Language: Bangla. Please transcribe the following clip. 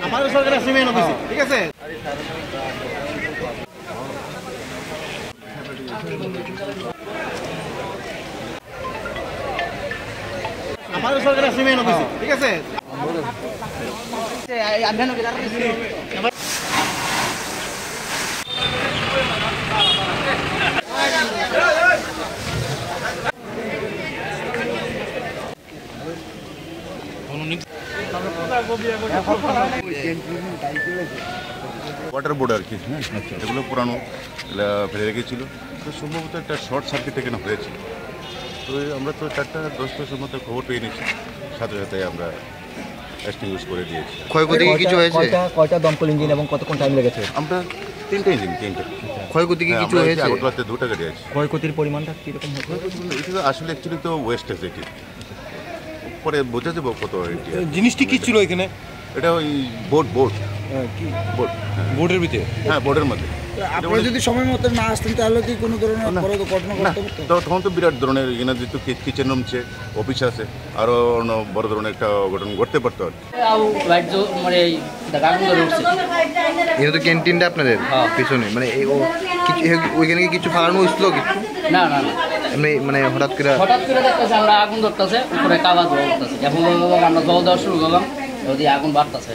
আমাদের সরকারের সিমেন্ট অফিস ঠিক আছে আমাদের সরকারের সিমেন্ট অফিস ঠিক আছে ওয়াটার বোর্ড আর কি, হ্যাঁ এগুলো পুরানো ফেলে রেখেছিল, তো সম্ভবত একটা শর্ট সার্কিট এখানে হয়েছিল। তো আমরা তো 4:10 মতো খবর পেয়ে নিচ্ছি, সাথে সাথে আমরা এক্সটিংগুইশ করে দিয়েছি। ক্ষয়ক্ষতি কিছু হয়েছে? কয়টা দমকল ইঞ্জিন এবং কতক্ষণ টাইম লেগেছে? আমরা 3টে ইঞ্জিন, 3টে। ক্ষয়ক্ষতি কি কিছু হয়েছে? আগরতলাতে 2টা গাড়ি আছে। ক্ষয়ক্ষতির পরিমাণটা কীরকম হয়েছে? এটা আসলে অ্যাকচুয়ালি তো ওয়েস্টেজ, এটি পরে বোঝা যাবো কত। জিনিসটি কি ছিল এখানে? এটা ওই বোর্ড কি বোর্ড, বোর্ডের ভিতরে? হ্যাঁ বোর্ডের মধ্যে। আপনারা যদি সময় মতো না আসতেন তাহলে কি কোনো ধরনের বড় ঘটনা ঘটতে পারতো? তখন তো বিরাট ধরনের এখানে যেহেতু কিচেন রুম আছে, অফিস আছে, আরও বড় ধরনের একটা ঘটনা ঘটতে পারতো আর কি। এটা তো ক্যান্টিনটা আপনাদের পিছনে, মানে ওইখানে কি কিছু ফালানো হয়েছিল? কিছু না না না, এমনি মানে হঠাৎ করে দেখতেছি আমরা আগুন ধরতেছে, উপরে কাবাজ ধরতেছে, এখন আমরা জল দেওয়া শুরু করলাম, যদি আগুন বাড়তেছে।